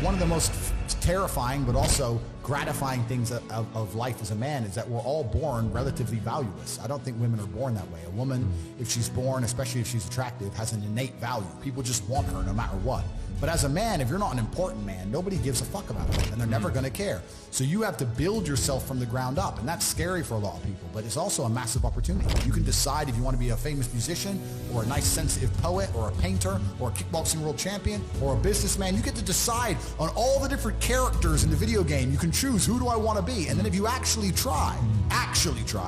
one of the most terrifying but also gratifying things of life as a man is that we're all born relatively valueless. I don't think women are born that way. A woman, if she's born, especially if she's attractive, has an innate value. People just want her no matter what. But as a man, if you're not an important man, nobody gives a fuck about it, and they're never going to care. So you have to build yourself from the ground up, and that's scary for a lot of people, but it's also a massive opportunity. You can decide if you want to be a famous musician or a nice sensitive poet or a painter or a kickboxing world champion or a businessman. You get to decide on all the different characters in the video game. You can choose, who do I want to be? And then if you actually try,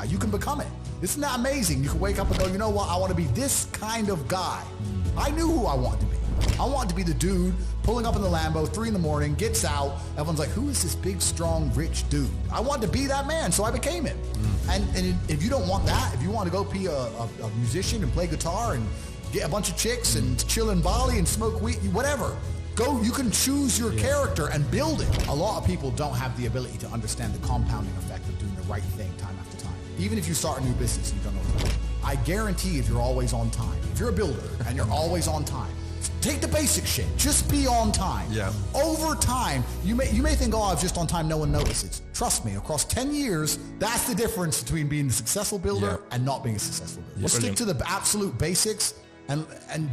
you can become it. Isn't that amazing? You can wake up and go, you know what? I want to be this kind of guy. I knew who I wanted to be. I wanted to be the dude pulling up in the Lambo, 3 a.m, gets out. Everyone's like, who is this big, strong, rich dude? I wanted to be that man, so I became it. And if you don't want that, if you want to go be a musician and play guitar and get a bunch of chicks and chill in Bali and smoke weed, whatever, go, you can choose your character and build it. A lot of people don't have the ability to understand the compounding effect of doing the right thing time after time. Even if you start a new business and you don't know what to do. I guarantee if you're always on time, if you're a builder and you're always on time, take the basic shit. Just be on time. Yeah. Over time, you may think, oh, I was just on time, no one notices. Trust me, across 10 years, that's the difference between being a successful builder and not being a successful builder. Stick to the absolute basics and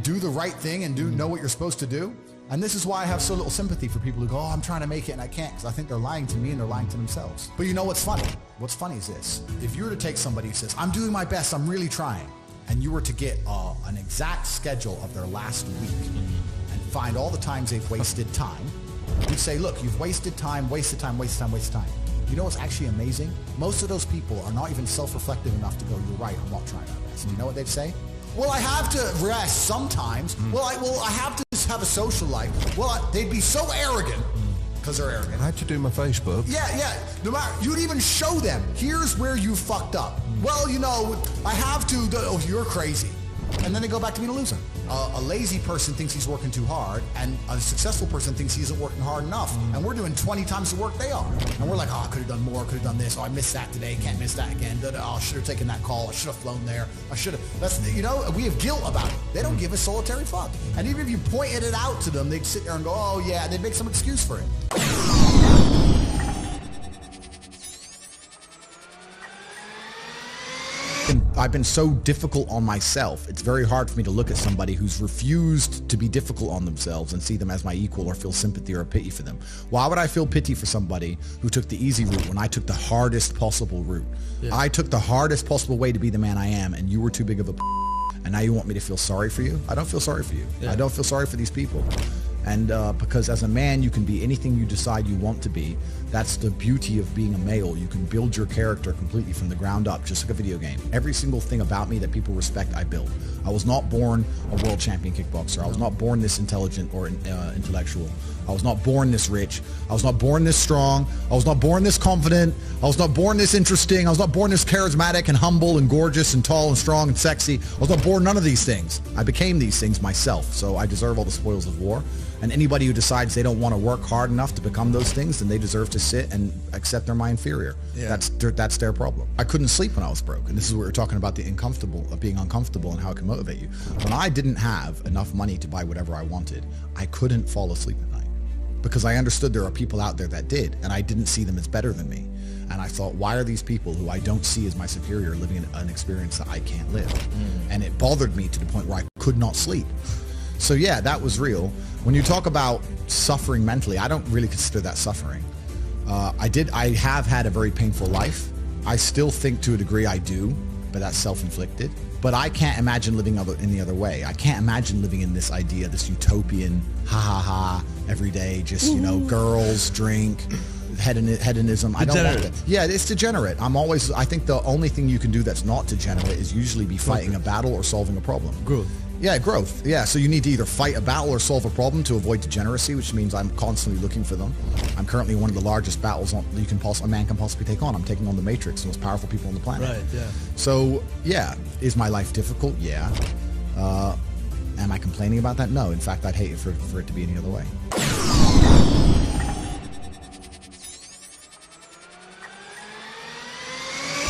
do the right thing and know what you're supposed to do. And this is why I have so little sympathy for people who go, oh, I'm trying to make it and I can't, because I think they're lying to me and they're lying to themselves. But you know what's funny? What's funny is this. If you were to take somebody who says, I'm doing my best, I'm really trying, and you were to get an exact schedule of their last week and find all the times they've wasted time, you'd say, look, you've wasted time, wasted time, wasted time, wasted time. You know what's actually amazing? Most of those people are not even self-reflective enough to go, you're right, I'm not trying my best. You know what they'd say? Well, I have to rest sometimes. Well, I have to have a social life. Well, they'd be so arrogant because they're arrogant. I had to do my Facebook. Yeah. No matter, you'd even show them, here's where you fucked up. Well, you know, I have to, oh, you're crazy. And then they go back to being a loser. A lazy person thinks he's working too hard, and a successful person thinks he isn't working hard enough. And we're doing 20 times the work they are. And we're like, oh, I could have done more, could have done this. Oh, I missed that today, can't miss that again. Oh, I should have taken that call. I should have flown there. I should have. That's, you know, we have guilt about it. They don't give a solitary fuck. And even if you pointed it out to them, they'd sit there and go, oh, yeah, they'd make some excuse for it. I've been so difficult on myself. It's very hard for me to look at somebody who's refused to be difficult on themselves and see them as my equal or feel sympathy or pity for them. Why would I feel pity for somebody who took the easy route when I took the hardest possible route? Yeah. I took the hardest possible way to be the man I am, and you were too big of a and now you want me to feel sorry for you? I don't feel sorry for you. Yeah. I don't feel sorry for these people. And because as a man, you can be anything you decide you want to be. That's the beauty of being a male. You can build your character completely from the ground up, just like a video game. Every single thing about me that people respect, I built. I was not born a world champion kickboxer. I was not born this intelligent or intellectual. I was not born this rich. I was not born this strong. I was not born this confident. I was not born this interesting. I was not born this charismatic and humble and gorgeous and tall and strong and sexy. I was not born none of these things. I became these things myself, so I deserve all the spoils of war. And anybody who decides they don't want to work hard enough to become those things, then they deserve to sit and accept they're my inferior. Yeah. That's their problem. I couldn't sleep when I was broke. And this is what we're talking about, the being uncomfortable and how it can motivate you. When I didn't have enough money to buy whatever I wanted, I couldn't fall asleep at night because I understood there are people out there that did, and I didn't see them as better than me. And I thought, why are these people who I don't see as my superior living an experience that I can't live? And it bothered me to the point where I could not sleep. So yeah, that was real. When you talk about suffering mentally, I don't really consider that suffering. I have had a very painful life. I still think to a degree I do, but that's self-inflicted. But I can't imagine living any other way. I can't imagine living in this idea, this utopian, every day, just, you know, girls, drink, hedonism. I don't want that. Yeah, it's degenerate. I think the only thing you can do that's not degenerate is usually be fighting a battle or solving a problem. Growth. Yeah, growth. Yeah, so you need to either fight a battle or solve a problem to avoid degeneracy, which means I'm constantly looking for them. I'm currently one of the largest battles a man can possibly take on. I'm taking on the Matrix, the most powerful people on the planet. Right, yeah. So, yeah, is my life difficult? Yeah. Am I complaining about that? No. In fact, I'd hate it for it to be any other way.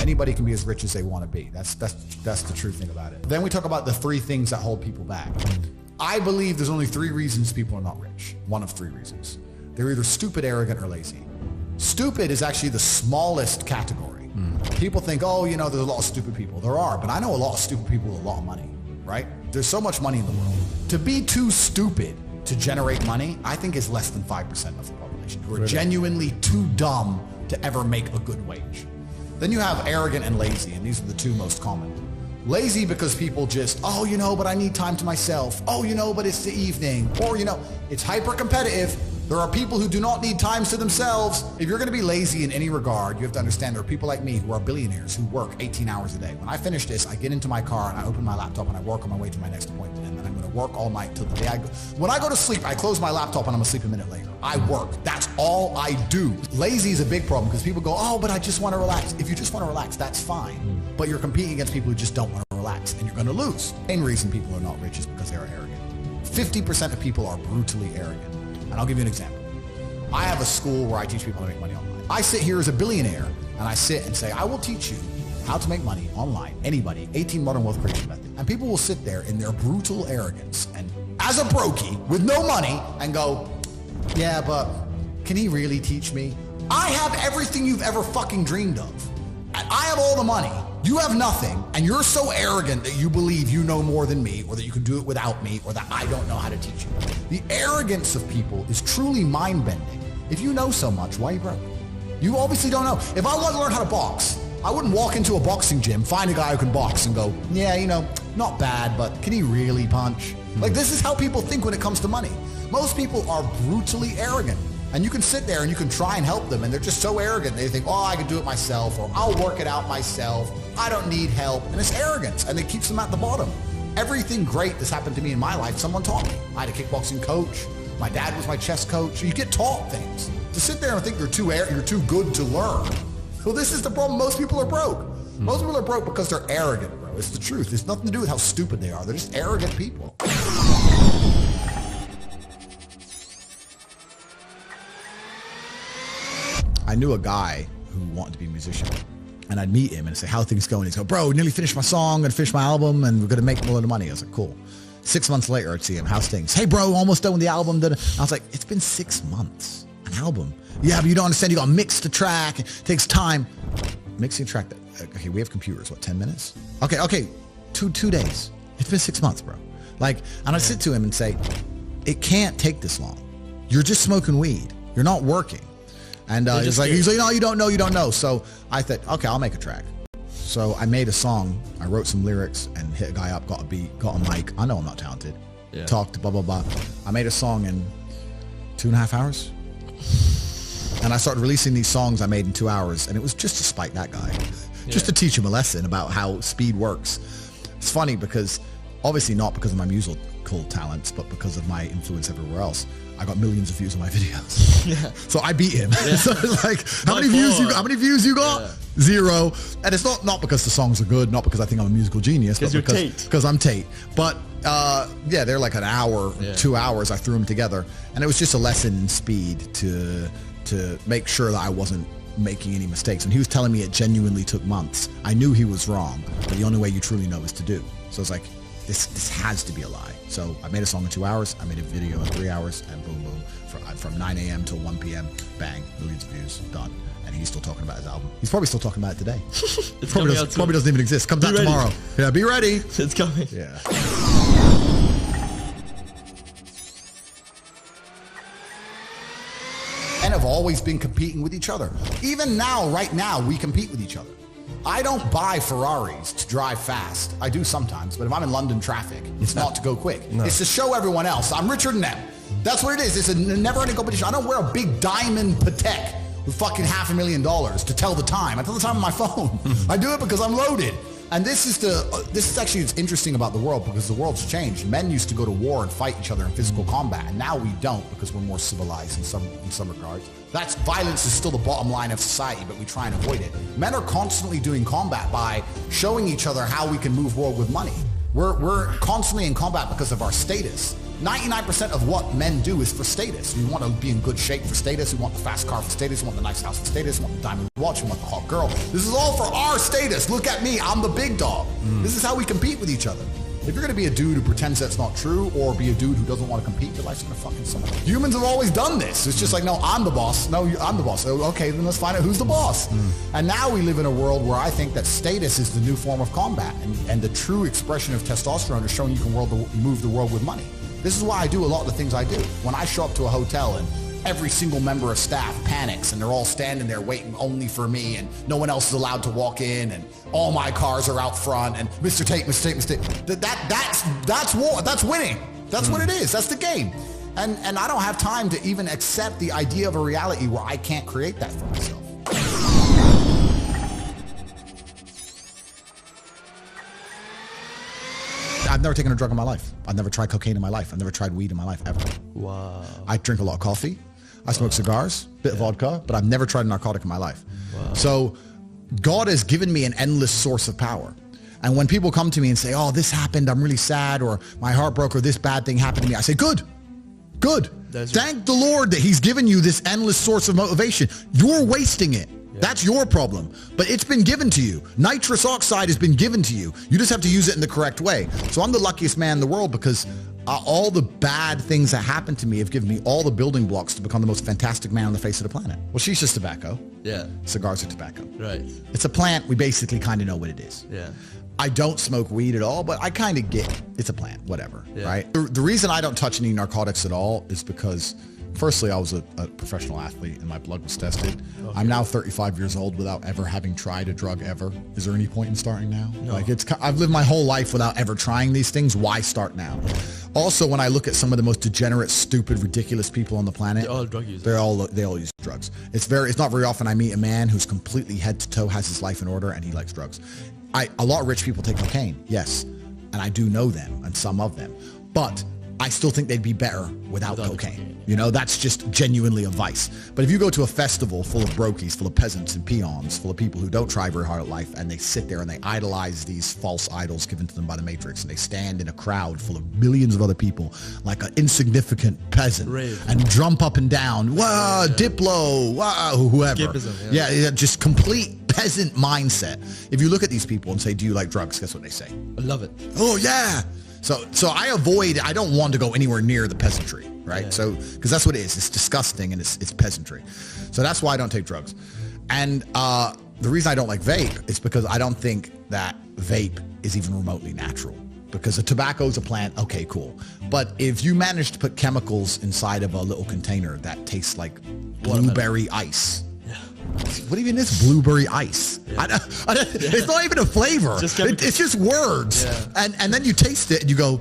Anybody can be as rich as they want to be. That's the true thing about it. Then we talk about the 3 things that hold people back. I believe there's only 3 reasons people are not rich. One of 3 reasons. They're either stupid, arrogant, or lazy. Stupid is actually the smallest category. People think, oh, you know, there's a lot of stupid people. There are, but I know a lot of stupid people with a lot of money, right? There's so much money in the world. To be too stupid to generate money, I think is less than 5% of the population who are genuinely too dumb to ever make a good wage. Then you have arrogant and lazy, and these are the two most common. Lazy because people just, oh, you know, but I need time to myself. Oh, you know, but it's the evening. Or, you know, it's hyper competitive. There are people who do not need times to themselves. If you're going to be lazy in any regard, you have to understand there are people like me who are billionaires who work 18 hours a day. When I finish this, I get into my car and I open my laptop and I work on my way to my next appointment. And then I'm going to work all night till the day I go. When I go to sleep, I close my laptop and I'm asleep a minute later. I work. That's all I do. Lazy is a big problem because people go, oh, but I just want to relax. If you just want to relax, that's fine. But you're competing against people who just don't want to relax and you're going to lose. The main reason people are not rich is because they are arrogant. 50% of people are brutally arrogant. And I'll give you an example. I have a school where I teach people how to make money online. I sit here as a billionaire and I sit and say, I will teach you how to make money online. Anybody, 18 Modern Wealth Creation Method. And people will sit there in their brutal arrogance and as a brokey with no money and go, yeah, but can he really teach me? I have everything you've ever fucking dreamed of. And I have all the money. You have nothing, and you're so arrogant that you believe you know more than me, or that you can do it without me, or that I don't know how to teach you. The arrogance of people is truly mind-bending. If you know so much, why are you broke? You obviously don't know. If I want to learn how to box, I wouldn't walk into a boxing gym, find a guy who can box and go, yeah, you know, not bad, but can he really punch? Like, this is how people think when it comes to money. Most people are brutally arrogant. And you can sit there and you can try and help them and they're just so arrogant. They think, oh, I can do it myself, or I'll work it out myself. I don't need help. And it's arrogance and it keeps them at the bottom. Everything great that's happened to me in my life, someone taught me. I had a kickboxing coach. My dad was my chess coach. You get taught things. To sit there and think you're too good to learn. Well, this is the problem. Most people are broke. Most people are broke because they're arrogant, bro. It's the truth. It's nothing to do with how stupid they are. They're just arrogant people. I knew a guy who wanted to be a musician, and I'd meet him and say, how are things going? He'd go, bro, nearly finished my song, gonna finish my album, and we're gonna make a lot of money. I was like, cool. 6 months later, I'd see him, how's things? Hey, bro, almost done with the album. I was like, it's been 6 months, an album. Yeah, but you don't understand, you gotta mix the track, it takes time. Mixing a track, okay, we have computers, what, 10 minutes? Okay, two days. It's been 6 months, bro. Like, and I'd sit to him and say, it can't take this long. You're just smoking weed. You're not working. And he's like, no, you don't know. So I thought, okay, I'll make a track. So I made a song. I wrote some lyrics and hit a guy up, got a beat, got a mic. I know I'm not talented. Yeah. Talked, blah, blah, blah. I made a song in 2.5 hours. And I started releasing these songs I made in 2 hours. And it was just to spite that guy. Just to teach him a lesson about how speed works. It's funny because, obviously not because of my musical talents, but because of my influence everywhere else. I got millions of views on my videos. Yeah. So I beat him. Yeah. So like, how many views you got? Yeah. 0. And it's not because the songs are good, not because I think I'm a musical genius, but because I'm Tate. But yeah, they're like an hour, 2 hours. I threw them together, and it was just a lesson in speed to make sure that I wasn't making any mistakes. And he was telling me it genuinely took months. I knew he was wrong, but the only way you truly know is to do. So it's like, this has to be a lie. So I made a song in 2 hours. I made a video in 3 hours, and boom, boom. From 9 a.m. till 1 p.m. Bang, millions of views, done. And he's still talking about his album. He's probably still talking about it today. Probably doesn't even exist. Comes out tomorrow. Yeah, be ready. It's coming. Yeah. And have always been competing with each other. Even now, right now, we compete with each other. I don't buy Ferraris to drive fast. I do sometimes, but if I'm in London traffic, it's not to go quick. No. It's to show everyone else I'm richer than them. That's what it is. It's a never-ending competition. I don't wear a big diamond Patek with fucking $500,000 to tell the time. I tell the time on my phone. I do it because I'm loaded. And this is actually what's interesting about the world, because the world's changed. Men used to go to war and fight each other in physical combat, and now we don't because we're more civilized in some regards. Violence is still the bottom line of society, but we try and avoid it. Men are constantly doing combat by showing each other how we can move world with money. We're constantly in combat because of our status. 99% of what men do is for status. We want to be in good shape for status. We want the fast car for status. We want the nice house for status. We want the diamond watch. We want the hot girl. This is all for our status. Look at me. I'm the big dog. This is how we compete with each other. If you're gonna be a dude who pretends that's not true, or be a dude who doesn't want to compete, your life's gonna fucking suck. Humans have always done this. It's just like, no, I'm the boss. No, I'm the boss. Okay, then let's find out who's the boss. And now we live in a world where I think that status is the new form of combat, and the true expression of testosterone is showing you can move the world with money. This is why I do a lot of the things I do. When I show up to a hotel and every single member of staff panics and they're all standing there waiting only for me, and no one else is allowed to walk in, and all my cars are out front, and Mr. Tate, that's war. That's winning. That's what it is. That's the game. And I don't have time to even accept the idea of a reality where I can't create that for myself. I've never taken a drug in my life. I've never tried cocaine in my life. I've never tried weed in my life, ever. Wow. I drink a lot of coffee. I smoke cigars, bit of vodka, but I've never tried a narcotic in my life. Wow. So God has given me an endless source of power. And when people come to me and say, oh, this happened, I'm really sad, or my heart broke, or this bad thing happened to me, I say, good. Thank the Lord that he's given you this endless source of motivation. You're wasting it. That's your problem, but it's been given to you. Nitrous oxide has been given to you. You just have to use it in the correct way. So I'm the luckiest man in the world because all the bad things that happened to me have given me all the building blocks to become the most fantastic man on the face of the planet. Well, shisha's tobacco. Yeah. Cigars are tobacco. Right. It's a plant. We basically kind of know what it is. Yeah. I don't smoke weed at all, but I kind of get it. It's a plant, whatever, right? The reason I don't touch any narcotics at all is because firstly, I was a professional athlete and my blood was tested. Okay. I'm now 35 years old without ever having tried a drug ever. Is there any point in starting now? No. Like I've lived my whole life without ever trying these things. Why start now? Also, when I look at some of the most degenerate, stupid, ridiculous people on the planet, they're all drug users. They all use drugs. It's not very often I meet a man who's completely head to toe, has his life in order, and he likes drugs. A lot of rich people take cocaine, yes, and I do know them and some of them, but I still think they'd be better without cocaine. You know, that's just genuinely a vice. But if you go to a festival full of brokies, full of peasants and peons, full of people who don't try very hard at life, and they sit there and they idolize these false idols given to them by the Matrix, and they stand in a crowd full of millions of other people like an insignificant peasant and jump up and down, wow, Diplo, wow, whoever. Yeah, just complete peasant mindset. If you look at these people and say, do you like drugs? Guess what they say? I love it. Oh, yeah. So I don't want to go anywhere near the peasantry, right? Yeah. So, because that's what it is. It's disgusting and it's peasantry. So that's why I don't take drugs. And the reason I don't like vape is because I don't think that vape is even remotely natural. Because a tobacco is a plant, okay, cool. But if you manage to put chemicals inside of a little container that tastes like blueberry ice, what even is blueberry ice? Yeah. It's not even a flavor. It's just words. Yeah. And then you taste it and you go,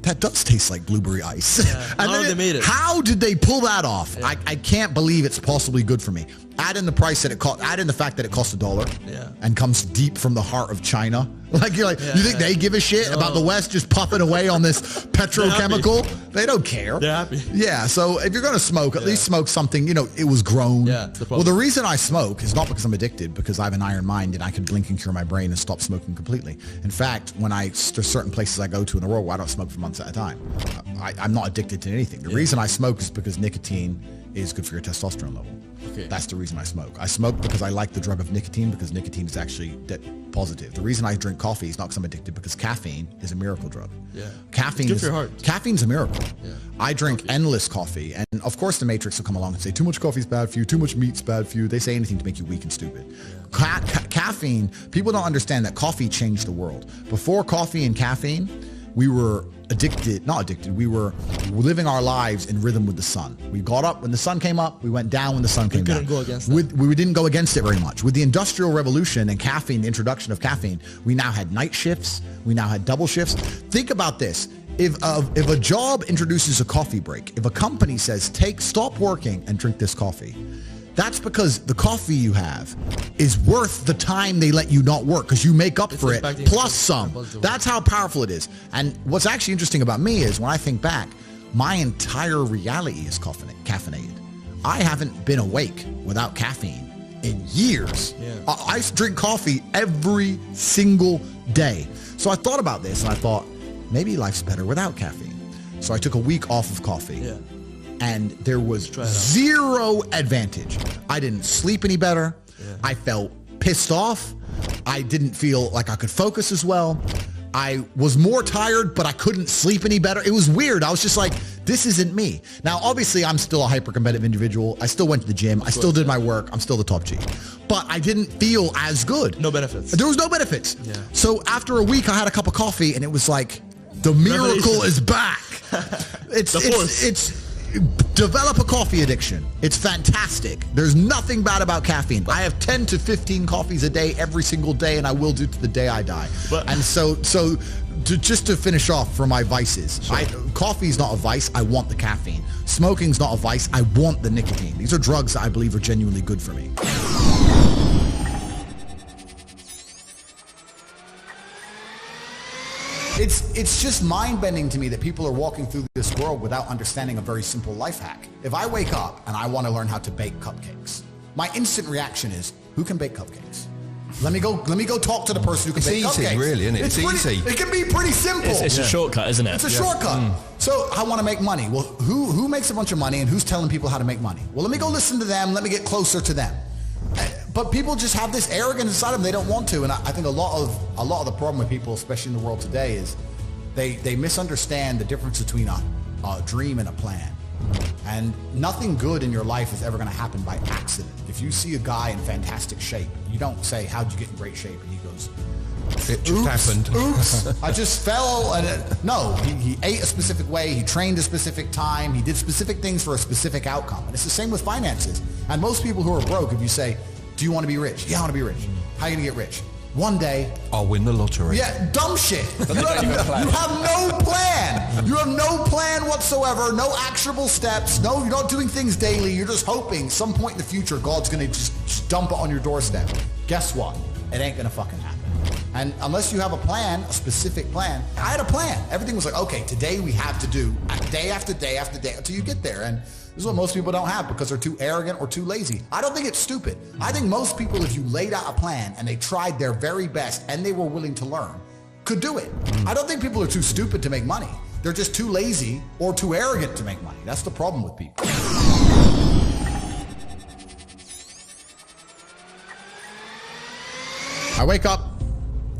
that does taste like blueberry ice. Yeah. How did they pull that off? Yeah. I can't believe it's possibly good for me. Add in the price that it cost. Add in the fact that it costs $1 and comes deep from the heart of China. Like you think they give a shit about the West just puffing away on this petrochemical? They don't care. They're happy. Yeah. So if you're gonna smoke, at least smoke something. You know, it was grown. Yeah. Well, the reason I smoke is not because I'm addicted, because I have an iron mind and I can blink and cure my brain and stop smoking completely. In fact, there's certain places I go to in the world where I don't smoke for months at a time. I'm not addicted to anything. The reason I smoke is because nicotine is good for your testosterone level. Okay. That's the reason I smoke. I smoke because I like the drug of nicotine, because nicotine is actually positive. The reason I drink coffee is not because I'm addicted, because caffeine is a miracle drug. Yeah. Caffeine is good for your heart. Caffeine's a miracle. Yeah. I drink endless coffee, and of course the Matrix will come along and say too much coffee is bad for you, too much meat's bad for you. They say anything to make you weak and stupid. Yeah. Caffeine, people don't understand that coffee changed the world. Before coffee and caffeine, we were we were living our lives in rhythm with the sun. We got up when the sun came up, we went down when the sun came down. We couldn't go against that. We didn't go against it very much. With the Industrial Revolution and caffeine, the introduction of caffeine, we now had night shifts, we now had double shifts. Think about this. If a job introduces a coffee break, if a company says, stop working and drink this coffee, that's because the coffee you have is worth the time they let you not work, because you make up for it plus some. That's how powerful it is. And what's actually interesting about me is when I think back, my entire reality is caffeinated. I haven't been awake without caffeine in years. Yeah. I drink coffee every single day. So I thought about this and I thought, maybe life's better without caffeine. So I took a week off of coffee. Yeah. And there was zero advantage. I didn't sleep any better. Yeah. I felt pissed off. I didn't feel like I could focus as well. I was more tired, but I couldn't sleep any better. It was weird. I was just like, this isn't me. Now, obviously, I'm still a hyper-competitive individual. I still went to the gym. I still did my work. I'm still the top G. But I didn't feel as good. No benefits. There was no benefits. Yeah. So after a week, I had a cup of coffee, and it was like, the miracle is back. It's develop a coffee addiction. It's fantastic. There's nothing bad about caffeine. I have 10 to 15 coffees a day every single day, and I will do to the day I die. And so just to finish off for my vices, coffee is not a vice. I want the caffeine. Smoking's not a vice. I want the nicotine. These are drugs that I believe are genuinely good for me. It's just mind-bending to me that people are walking through this world without understanding a very simple life hack. If I wake up and I want to learn how to bake cupcakes, my instant reaction is, who can bake cupcakes? Let me go talk to the person who can bake cupcakes. It's easy, really, isn't it? It's easy. It can be pretty simple. It's a shortcut, isn't it? It's a shortcut. So I want to make money. Well, who makes a bunch of money and who's telling people how to make money? Well, let me go listen to them. Let me get closer to them. But people just have this arrogance inside them. They don't want to. And I think a lot of the problem with people, especially in the world today, is they misunderstand the difference between a dream and a plan. And nothing good in your life is ever going to happen by accident. If you see a guy in fantastic shape, you don't say, how'd you get in great shape? And he goes, it just happened. Oops, I just fell. And no, he ate a specific way. He trained a specific time. He did specific things for a specific outcome. And it's the same with finances. And most people who are broke, if you say, do you want to be rich? Yeah, I want to be rich. How are you going to get rich? One day, I'll win the lottery. Yeah, dumb shit. You have no plan. You have no plan whatsoever, no actionable steps. No, you're not doing things daily. You're just hoping some point in the future God's going to just dump it on your doorstep. Guess what? It ain't going to fucking happen. And unless you have a plan, a specific plan, I had a plan. Everything was like, okay, today we have to do day after day after day until you get there. And this is what most people don't have because they're too arrogant or too lazy. I don't think it's stupid. I think most people, if you laid out a plan and they tried their very best and they were willing to learn, could do it. I don't think people are too stupid to make money. They're just too lazy or too arrogant to make money. That's the problem with people. I wake up,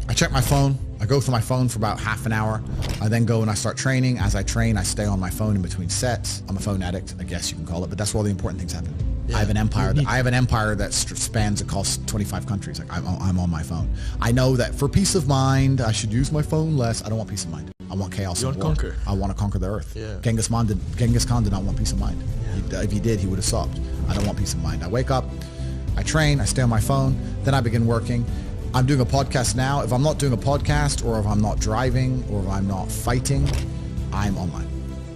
I check my phone. I go through my phone for about half an hour. I then go and I start training. As I train, I stay on my phone in between sets. I'm a phone addict, I guess you can call it, but that's where all the important things happen. Yeah. I have an empire that spans across 25 countries. Like I'm on my phone. I know that for peace of mind, I should use my phone less. I don't want peace of mind. I want chaos and war. Conquer. I want to conquer the earth. Yeah. Genghis Khan did not want peace of mind. Yeah. If he did, he would have stopped. I don't want peace of mind. I wake up, I train, I stay on my phone, then I begin working. I'm doing a podcast now. If I'm not doing a podcast or if I'm not driving or if I'm not fighting, I'm online.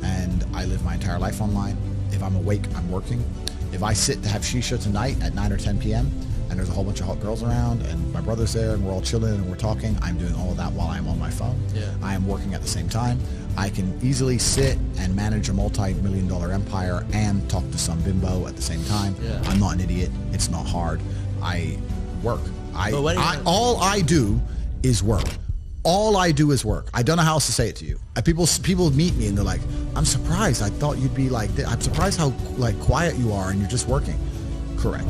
And I live my entire life online. If I'm awake, I'm working. If I sit to have shisha tonight at 9 or 10 p.m. and there's a whole bunch of hot girls around and my brother's there and we're all chilling and we're talking, I'm doing all of that while I'm on my phone. Yeah. I am working at the same time. I can easily sit and manage a multi-million-dollar empire and talk to some bimbo at the same time. Yeah. I'm not an idiot. It's not hard. I work. All I do is work. All I do is work. I don't know how else to say it to you. People meet me and they're like, I'm surprised. I thought you'd be like this. I'm surprised how quiet you are and you're just working. Correct.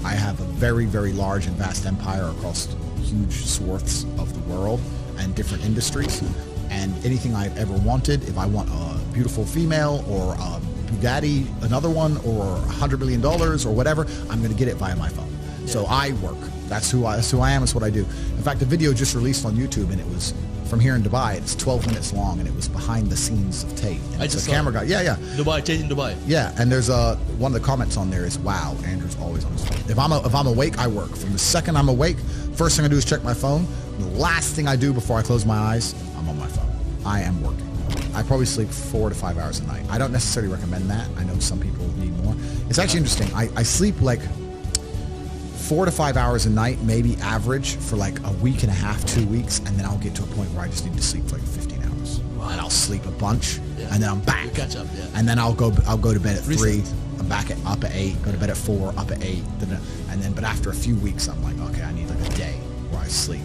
I have a very, very large and vast empire across huge swaths of the world and different industries. And anything I've ever wanted, if I want a beautiful female or a Bugatti, another one, or $100 million or whatever, I'm going to get it via my phone. Yeah. So I work. That's who I am. That's what I do. In fact, the video just released on YouTube, and it was from here in Dubai. It's 12 minutes long, and it was behind the scenes of Tate. And I just a camera guy. Yeah. Dubai, Tate in Dubai. Yeah, and there's one of the comments on there is, "Wow, Andrew's always on his phone." If I'm awake, I work. From the second I'm awake, first thing I do is check my phone. The last thing I do before I close my eyes, I'm on my phone. I am working. I probably sleep 4 to 5 hours a night. I don't necessarily recommend that. I know some people need more. It's actually interesting. I sleep like 4 to 5 hours a night, maybe average, for like a week and a half, 2 weeks, and then I'll get to a point where I just need to sleep for like 15 hours. Wow. And I'll sleep a bunch, and then I'm back. You catch up, yeah. And then I'll go to bed at 3. I'm back up at 8. Go to bed at 4. Up at 8. And then, but after a few weeks, I'm like, okay, I need like a day where I sleep.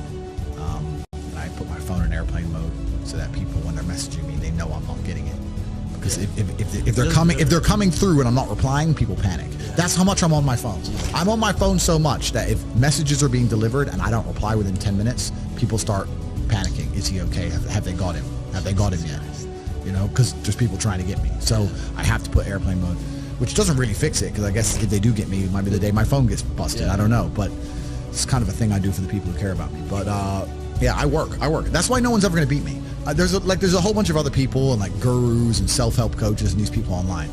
And I put my phone in airplane mode so that people, when they're messaging me, they know I'm not getting it. Because if they're coming through and I'm not replying, people panic. That's how much I'm on my phone. I'm on my phone so much that if messages are being delivered and I don't reply within 10 minutes, people start panicking. Is he okay? Have they got him? Have they got him yet? You know, because there's people trying to get me. So I have to put airplane mode, which doesn't really fix it, because I guess if they do get me, it might be the day my phone gets busted. I don't know, but it's kind of a thing I do for the people who care about me. But yeah, I work. That's why no one's ever going to beat me. There's a whole bunch of other people and like gurus and self-help coaches and these people online.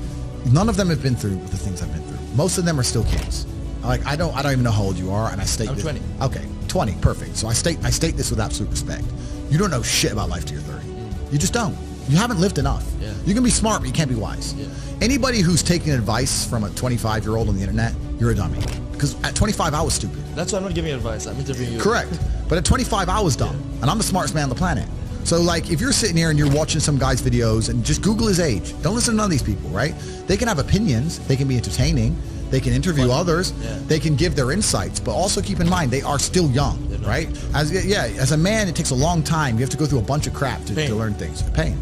None of them have been through the things I've been through. Most of them are still kids. Like I don't even know how old you are, and I state I'm this. 20. Okay, 20, perfect. So I state this with absolute respect. You don't know shit about life till you're 30. You just don't. You haven't lived enough. Yeah. You can be smart, but you can't be wise. Yeah. Anybody who's taking advice from a 25-year-old on the internet, you're a dummy. Because at 25, I was stupid. That's why I'm not giving you advice. I'm interviewing you. Correct. But at 25, I was dumb. And I'm the smartest man on the planet. So like, if you're sitting here and you're watching some guy's videos, and just Google his age. Don't listen to none of these people, right? They can have opinions. They can be entertaining. They can interview others. Yeah. They can give their insights. But also keep in mind, they are still young, right? As a man, it takes a long time. You have to go through a bunch of crap to learn things. Pain.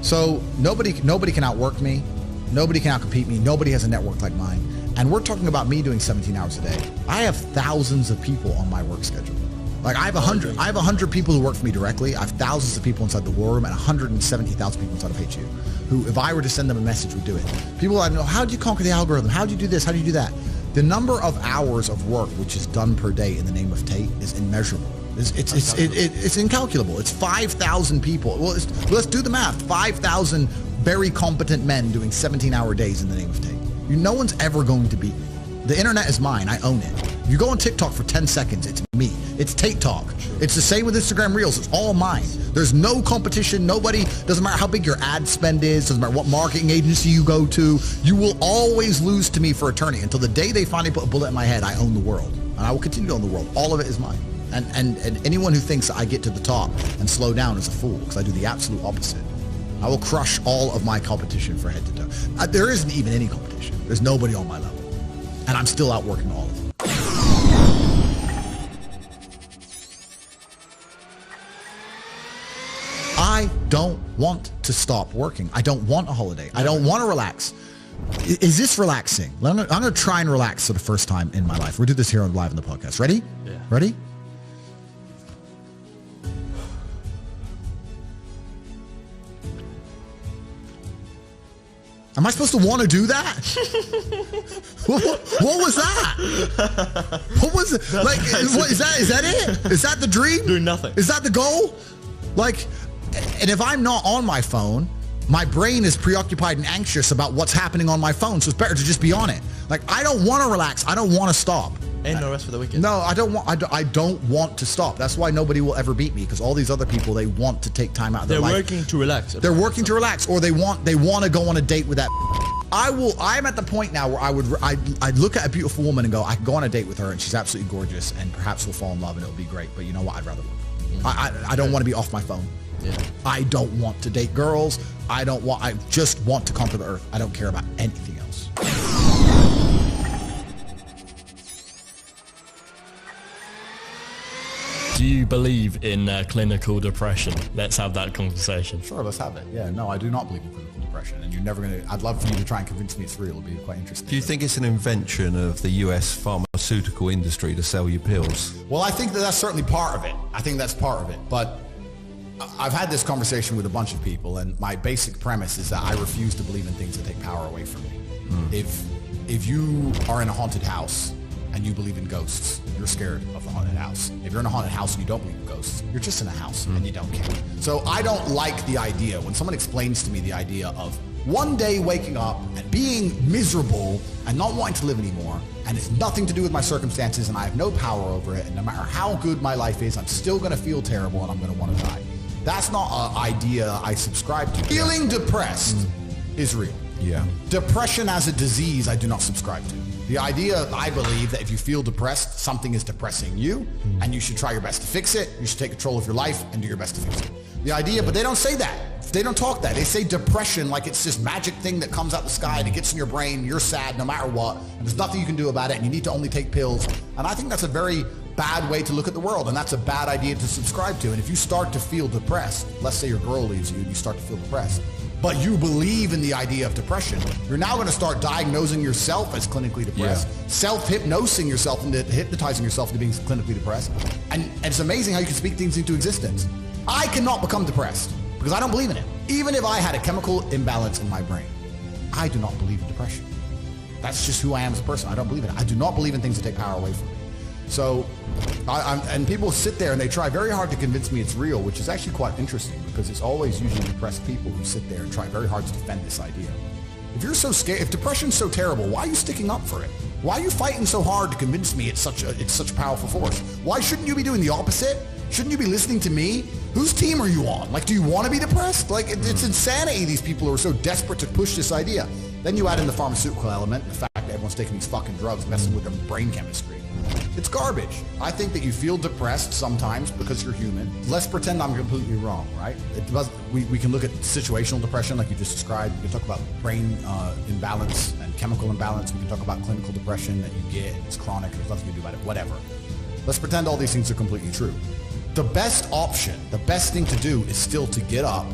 So nobody can outwork me. Nobody can outcompete me. Nobody has a network like mine. And we're talking about me doing 17 hours a day. I have thousands of people on my work schedule. Like I have 100 people who work for me directly. I have thousands of people inside the war room and 170,000 people inside of HU who, if I were to send them a message, would do it. People I know, how do you conquer the algorithm? How do you do this? How do you do that? The number of hours of work which is done per day in the name of Tate is immeasurable. It's incalculable. It's 5,000 people. Well, let's do the math. 5,000 very competent men doing 17-hour days in the name of Tate. No one's ever going to beat me. The internet is mine. I own it. You go on TikTok for 10 seconds, it's me. It's Tate Talk. It's the same with Instagram Reels. It's all mine. There's no competition. Nobody, doesn't matter how big your ad spend is, doesn't matter what marketing agency you go to, you will always lose to me for eternity. Until the day they finally put a bullet in my head, I own the world. And I will continue to own the world. All of it is mine. And anyone who thinks I get to the top and slow down is a fool, because I do the absolute opposite. I will crush all of my competition for head to toe. There isn't even any competition. There's nobody on my level. And I'm still outworking all of them. I don't want to stop working. I don't want a holiday. I don't want to relax. Is this relaxing? I'm going to try and relax for the first time in my life. We'll do this here on live in the podcast. Ready? Yeah. Ready? Am I supposed to want to do that? What was that? What was it? Like, what is that? Is that it? Is that the dream? Doing nothing. Is that the goal? Like, and if I'm not on my phone, my brain is preoccupied and anxious about what's happening on my phone. So it's better to just be on it. Like, I don't want to relax. I don't want to stop. Ain't no rest for the wicked. No, I don't want to stop. That's why nobody will ever beat me, because all these other people, they want to take time out of their life. They're working to relax. They're working to relax, or they want to go on a date with that. I'm at the point now where I'd look at a beautiful woman and go, I can go on a date with her and she's absolutely gorgeous and perhaps we'll fall in love and it'll be great. But you know what? I'd rather work. I don't want to be off my phone. Yeah. I don't want to date girls. I just want to conquer the earth. I don't care about anything else. Do you believe in clinical depression? Let's have that conversation. Sure, let's have it. Yeah, no, I do not believe in clinical depression, and you're never going to... I'd love for you to try and convince me it's real. It'd be quite interesting. Do you think it's an invention of the US pharmaceutical industry to sell you pills? Well, I think that's certainly part of it. I think that's part of it, but I've had this conversation with a bunch of people, and my basic premise is that I refuse to believe in things that take power away from me. If you are in a haunted house and you believe in ghosts, you're scared of the haunted house. If you're in a haunted house and you don't believe in ghosts, you're just in a house and you don't care. So I don't like the idea, when someone explains to me the idea of one day waking up and being miserable and not wanting to live anymore, and it's nothing to do with my circumstances and I have no power over it, and no matter how good my life is, I'm still gonna feel terrible and I'm gonna wanna die. That's not an idea I subscribe to. Feeling depressed is real. Yeah. Depression as a disease, I do not subscribe to. The idea, I believe, that if you feel depressed, something is depressing you, and you should try your best to fix it. You should take control of your life and do your best to fix it. The idea, but they don't say that. They don't talk that. They say depression like it's this magic thing that comes out the sky and it gets in your brain. You're sad no matter what, and there's nothing you can do about it, and you need to only take pills. And I think that's a very bad way to look at the world, and that's a bad idea to subscribe to. And if you start to feel depressed, let's say your girl leaves you and you start to feel depressed, but you believe in the idea of depression, you're now going to start diagnosing yourself as clinically depressed, self-hypnosing yourself into hypnotizing yourself into being clinically depressed. And it's amazing how you can speak things into existence. I cannot become depressed because I don't believe in it. Even if I had a chemical imbalance in my brain, I do not believe in depression. That's just who I am as a person. I don't believe in it. I do not believe in things that take power away from me. So, and people sit there and they try very hard to convince me it's real, which is actually quite interesting because it's always usually depressed people who sit there and try very hard to defend this idea. If you're so scared, if depression's so terrible, why are you sticking up for it? Why are you fighting so hard to convince me it's such a powerful force? Why shouldn't you be doing the opposite? Shouldn't you be listening to me? Whose team are you on? Like, do you want to be depressed? Like, it's insanity, these people who are so desperate to push this idea. Then you add in the pharmaceutical element, the fact that everyone's taking these fucking drugs, messing with their brain chemistry. It's garbage. I think that you feel depressed sometimes because you're human. Let's pretend I'm completely wrong, right? We can look at situational depression like you just described. We can talk about brain imbalance and chemical imbalance. We can talk about clinical depression that you get. It's chronic. There's nothing you can do about it. Whatever. Let's pretend all these things are completely true. The best option, the best thing to do is still to get up,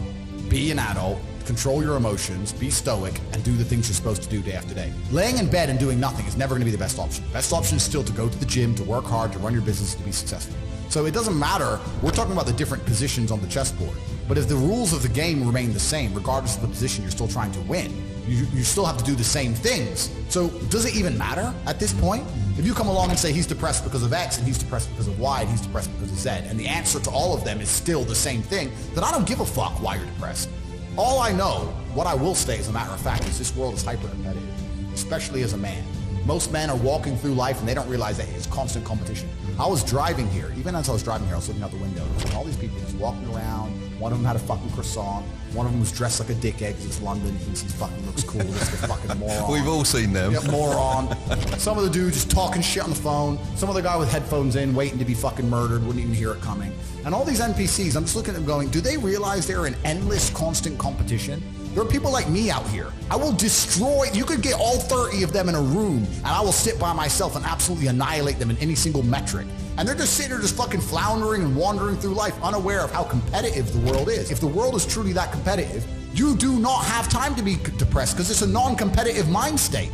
be an adult, control your emotions, be stoic, and do the things you're supposed to do day after day. Laying in bed and doing nothing is never going to be the best option. The best option is still to go to the gym, to work hard, to run your business, to be successful. So it doesn't matter. We're talking about the different positions on the chessboard. But if the rules of the game remain the same, regardless of the position you're still trying to win, you still have to do the same things. So does it even matter at this point? If you come along and say he's depressed because of X and he's depressed because of Y and he's depressed because of Z, and the answer to all of them is still the same thing, then I don't give a fuck why you're depressed. All I know, what I will say as a matter of fact, is this world is hyper-competitive, especially as a man. Most men are walking through life and they don't realize that it's constant competition. I was driving here, even as I was driving here, I was looking out the window, and all these people just walking around. One of them had a fucking croissant. One of them was dressed like a dickhead because it's London. He thinks he fucking looks cool. This is a fucking moron. We've all seen them. Yeah, moron. Some of the dude just talking shit on the phone. Some other guy with headphones in, waiting to be fucking murdered, wouldn't even hear it coming. And all these NPCs, I'm just looking at them going, do they realize they're in endless, constant competition? There are people like me out here. I will destroy, you could get all 30 of them in a room and I will sit by myself and absolutely annihilate them in any single metric. And they're just sitting there just fucking floundering and wandering through life unaware of how competitive the world is. If the world is truly that competitive, you do not have time to be depressed because it's a non-competitive mind state.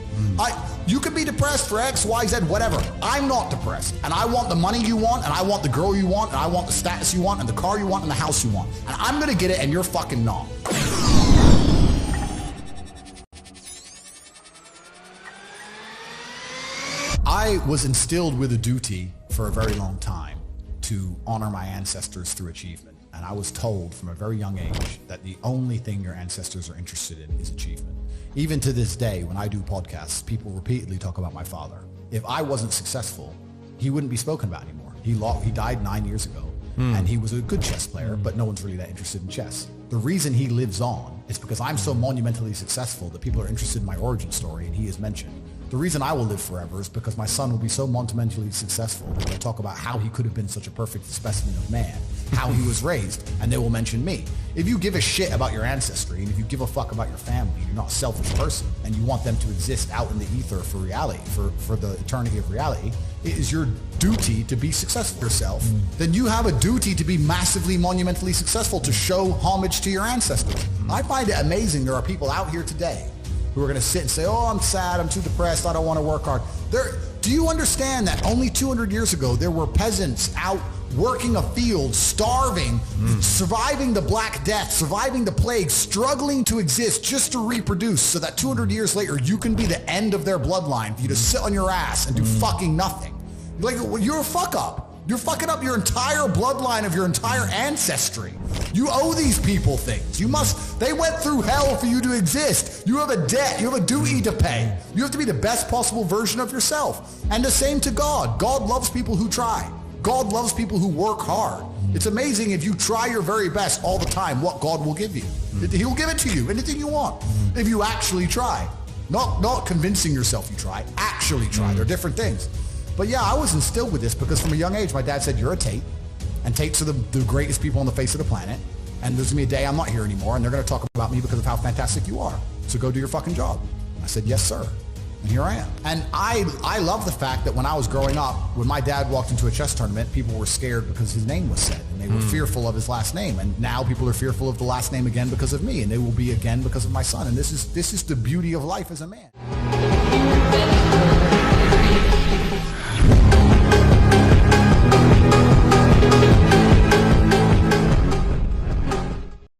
You could be depressed for X, Y, Z, whatever. I'm not depressed. And I want the money you want, and I want the girl you want, and I want the status you want, and the car you want, and the house you want. And I'm gonna get it, and you're fucking not. I was instilled with a duty for a very long time to honor my ancestors through achievement. And I was told from a very young age that the only thing your ancestors are interested in is achievement. Even to this day, when I do podcasts, people repeatedly talk about my father. If I wasn't successful, he wouldn't be spoken about anymore. He died 9 years ago, and he was a good chess player, but no one's really that interested in chess. The reason he lives on is because I'm so monumentally successful that people are interested in my origin story, and he is mentioned. The reason I will live forever is because my son will be so monumentally successful that they'll talk about how he could have been such a perfect specimen of man, how he was raised, and they will mention me. If you give a shit about your ancestry, and if you give a fuck about your family, you're not a selfish person, and you want them to exist out in the ether for reality, for the eternity of reality, it is your duty to be successful yourself. Then you have a duty to be massively, monumentally successful, to show homage to your ancestors. I find it amazing there are people out here today who are going to sit and say, oh, I'm sad, I'm too depressed, I don't want to work hard. Do you understand that only 200 years ago, there were peasants out working a field, starving, surviving the Black Death, surviving the plague, struggling to exist just to reproduce so that 200 years later, you can be the end of their bloodline for you to sit on your ass and do fucking nothing. Like, you're a fuck up. You're fucking up your entire bloodline of your entire ancestry. You owe these people things. They went through hell for you to exist. You have a debt. You have a duty to pay. You have to be the best possible version of yourself. And the same to God. God loves people who try. God loves people who work hard. It's amazing if you try your very best all the time, what God will give you. He'll give it to you, anything you want, if you actually try. Not convincing yourself you try, actually try. They're different things. But yeah, I was instilled with this because from a young age, my dad said, you're a Tate, and Tates are the greatest people on the face of the planet, and there's going to be a day I'm not here anymore, and they're going to talk about me because of how fantastic you are. So go do your fucking job. I said, yes, sir. And here I am. And I love the fact that when I was growing up, when my dad walked into a chess tournament, people were scared because his name was said, and they were fearful of his last name. And now people are fearful of the last name again because of me, and they will be again because of my son. And this is the beauty of life as a man.